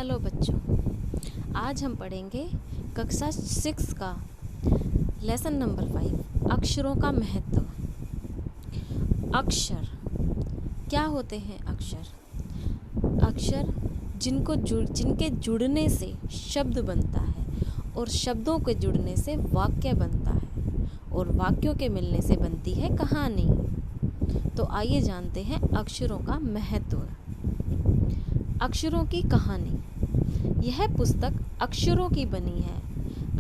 Hello बच्चों, आज हम पढ़ेंगे कक्षा 6 का लेसन नंबर 5 अक्षरों का महत्व। अक्षर क्या होते हैं? अक्षर जिनके जुड़ने से शब्द बनता है और शब्दों के जुड़ने से वाक्य बनता है और वाक्यों के मिलने से बनती है कहानी। तो आइए जानते हैं अक्षरों का महत्व। अक्षरों की कहानी। यह पुस्तक अक्षरों की बनी है।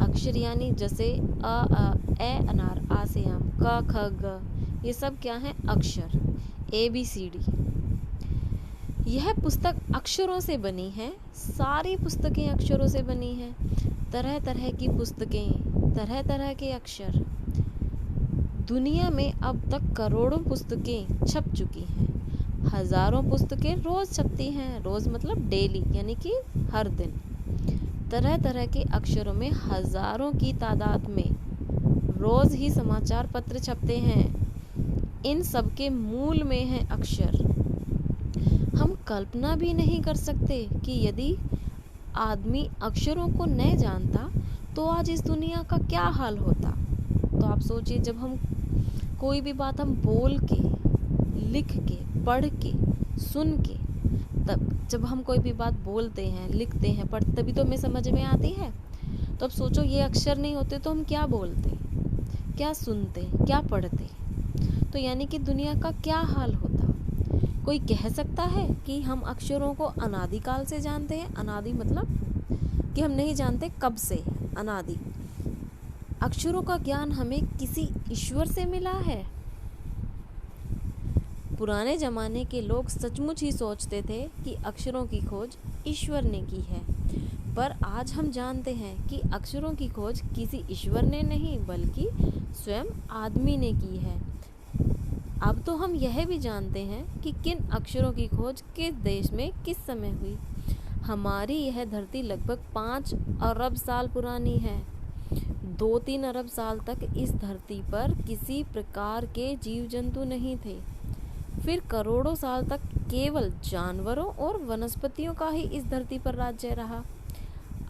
अक्षर यानी जैसे ए अनार, आ से आम, क ख ग, ये सब क्या है? अक्षर, ABCD। यह पुस्तक अक्षरों से बनी है। सारी पुस्तकें अक्षरों से बनी हैं। तरह तरह की पुस्तकें, तरह तरह के अक्षर। दुनिया में अब तक करोड़ों पुस्तकें छप चुकी हैं। हजारों पुस्तकें रोज छपती हैं। रोज मतलब डेली, यानी कि हर दिन। तरह तरह के अक्षरों में हजारों की तादाद में रोज ही समाचार पत्र छपते हैं। इन सब के मूल में है अक्षर। हम कल्पना भी नहीं कर सकते कि यदि आदमी अक्षरों को न जानता तो आज इस दुनिया का क्या हाल होता। तो आप सोचिए, जब हम कोई भी बात हम बोल के, लिख के, पढ़ के, सुन के, तब जब हम कोई भी बात बोलते हैं, लिखते हैं, पढ़ते, तभी तो हमें समझ में आती है। तो अब सोचो, ये अक्षर नहीं होते तो हम क्या बोलते, क्या सुनते, क्या पढ़ते? तो यानी कि दुनिया का क्या हाल होता। कोई कह सकता है कि हम अक्षरों को अनादिकाल से जानते हैं? अनादि मतलब कि हम नहीं जानते कब से, अनादि। अक्षरों का ज्ञान हमें किसी ईश्वर से मिला है? पुराने ज़माने के लोग सचमुच ही सोचते थे कि अक्षरों की खोज ईश्वर ने की है, पर आज हम जानते हैं कि अक्षरों की खोज किसी ईश्वर ने नहीं बल्कि स्वयं आदमी ने की है। अब तो हम यह भी जानते हैं कि किन अक्षरों की खोज किस देश में किस समय हुई। हमारी यह धरती लगभग 5 अरब साल पुरानी है। 2-3 अरब साल तक इस धरती पर किसी प्रकार के जीव जंतु नहीं थे। फिर करोड़ों साल तक केवल जानवरों और वनस्पतियों का ही इस धरती पर राज्य रहा।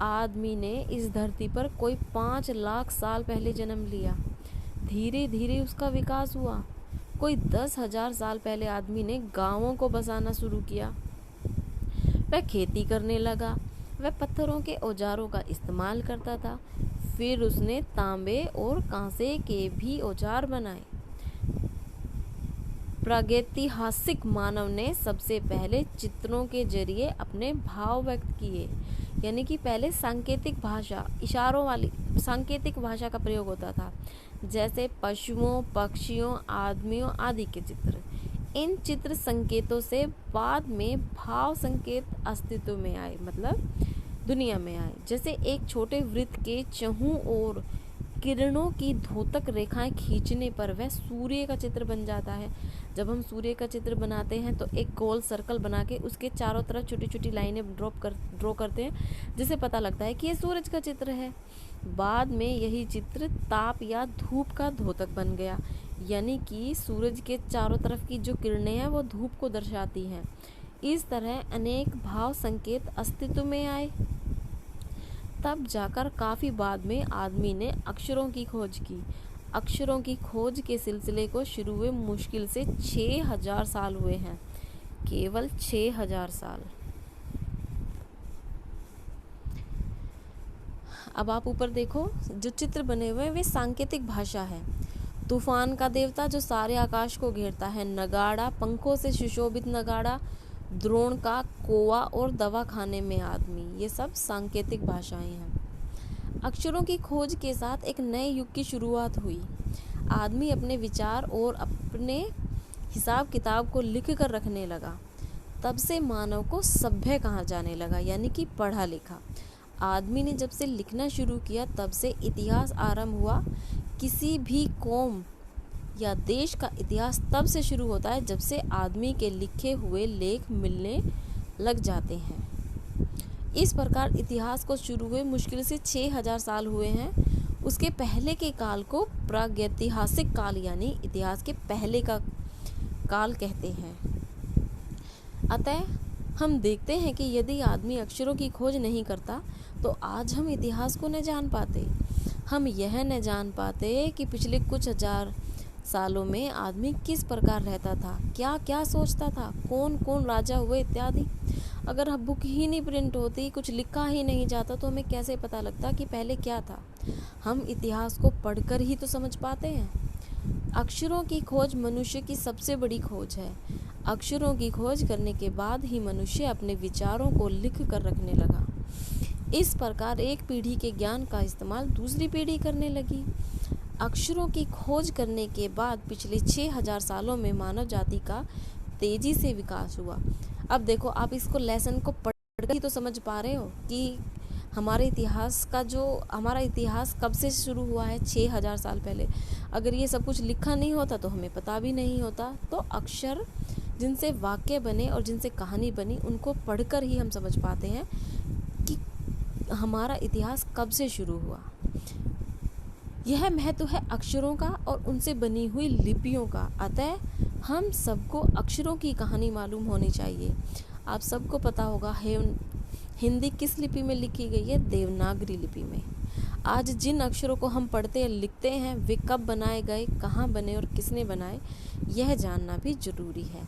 आदमी ने इस धरती पर कोई 5 लाख साल पहले जन्म लिया। धीरे धीरे उसका विकास हुआ। कोई 10,000 साल पहले आदमी ने गांवों को बसाना शुरू किया। वह खेती करने लगा। वह पत्थरों के औजारों का इस्तेमाल करता था। फिर उसने तांबे और कांसे के भी औजार बनाए। प्रागैतिहासिक मानव ने सबसे पहले चित्रों के जरिए अपने भाव व्यक्त किए, यानी कि पहले सांकेतिक भाषा, इशारों वाली सांकेतिक भाषा का प्रयोग होता था, जैसे पशुओं, पक्षियों, आदमियों आदि के चित्र। इन चित्र संकेतों से बाद में भाव संकेत अस्तित्व में आए, मतलब दुनिया में आए। जैसे एक छोटे वृत्त के चहुं ओर किरणों की धोतक रेखाएं खींचने पर वह सूर्य का चित्र बन जाता है। जब हम सूर्य का चित्र बनाते हैं तो एक गोल सर्कल बना के उसके चारों तरफ छोटी छोटी लाइनें ड्रॉ करते हैं, जिससे पता लगता है कि ये सूरज का चित्र है। बाद में यही चित्र ताप या धूप का धोतक बन गया, यानी कि सूरज के चारों तरफ की जो किरणें हैं वो धूप को दर्शाती हैं। इस तरह अनेक भाव संकेत अस्तित्व में आए। तब जाकर काफ़ी बाद में आदमी ने अक्षरों की खोज की। अक्षरों की खोज के सिलसिले को शुरू हुए मुश्किल से 6,000 साल हुए हैं। केवल 6,000 साल। अब आप ऊपर देखो, जो चित्र बने हुए हैं वे सांकेतिक भाषा है। तूफान का देवता जो सारे आकाश को घेरता है, नगाड़ा, पंखों से सुशोभित नगाड़ा, द्रोण का कोवा और दवा खाने में आदमी, ये सब सांकेतिक भाषाएं हैं। अक्षरों की खोज के साथ एक नए युग की शुरुआत हुई। आदमी अपने विचार और अपने हिसाब किताब को लिख कर रखने लगा। तब से मानव को सभ्य कहा जाने लगा, यानी कि पढ़ा लिखा। आदमी ने जब से लिखना शुरू किया तब से इतिहास आरंभ हुआ। किसी भी कौम या देश का इतिहास तब से शुरू होता है जब से आदमी के लिखे हुए लेख मिलने लग जाते हैं। इस प्रकार इतिहास को शुरू हुए मुश्किल से 6,000 साल हुए हैं। उसके पहले के काल को प्रागैतिहासिक काल, यानी इतिहास के पहले का काल कहते हैं। अतः हम देखते हैं कि यदि आदमी अक्षरों की खोज नहीं करता तो आज हम इतिहास को न जान पाते। हम यह न जान पाते कि पिछले कुछ हजार सालों में आदमी किस प्रकार रहता था, क्या क्या सोचता था, कौन कौन राजा हुए इत्यादि। अगर अब बुक ही नहीं प्रिंट होती, कुछ लिखा ही नहीं जाता, तो हमें कैसे पता लगता कि पहले क्या था। हम इतिहास को पढ़कर ही तो समझ पाते हैं। अक्षरों की खोज मनुष्य की सबसे बड़ी खोज है। अक्षरों की खोज करने के बाद ही मनुष्य अपने विचारों को लिख कर रखने लगा। इस प्रकार एक पीढ़ी के ज्ञान का इस्तेमाल दूसरी पीढ़ी करने लगी। अक्षरों की खोज करने के बाद पिछले 6000 सालों में मानव जाति का तेजी से विकास हुआ। अब देखो, आप इसको लेसन को पढ़कर ही तो समझ पा रहे हो कि हमारे इतिहास कब से शुरू हुआ है, 6000 साल पहले। अगर ये सब कुछ लिखा नहीं होता तो हमें पता भी नहीं होता। तो अक्षर जिनसे वाक्य बने और जिनसे कहानी बनी, उनको पढ़कर ही हम समझ पाते हैं कि हमारा इतिहास कब से शुरू हुआ। यह महत्व है अक्षरों का और उनसे बनी हुई लिपियों का। अतः हम सबको अक्षरों की कहानी मालूम होनी चाहिए। आप सबको पता होगा हिंदी किस लिपि में लिखी गई है? देवनागरी लिपि में। आज जिन अक्षरों को हम पढ़ते लिखते हैं वे कब बनाए गए, कहाँ बने और किसने बनाए, यह जानना भी जरूरी है।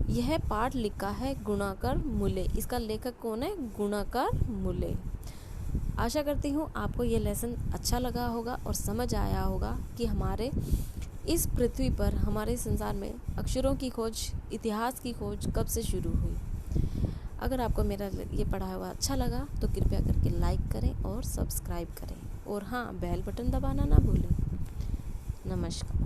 यह पाठ लिखा है गुणाकर मुले। इसका लेखक कौन है? गुणाकर मुले। आशा करती हूँ आपको ये लेसन अच्छा लगा होगा और समझ आया होगा कि हमारे इस पृथ्वी पर, हमारे संसार में अक्षरों की खोज, इतिहास की खोज कब से शुरू हुई। अगर आपको मेरा ये पढ़ा हुआ अच्छा लगा तो कृपया करके लाइक करें और सब्सक्राइब करें, और हाँ, बेल बटन दबाना ना भूलें। नमस्कार।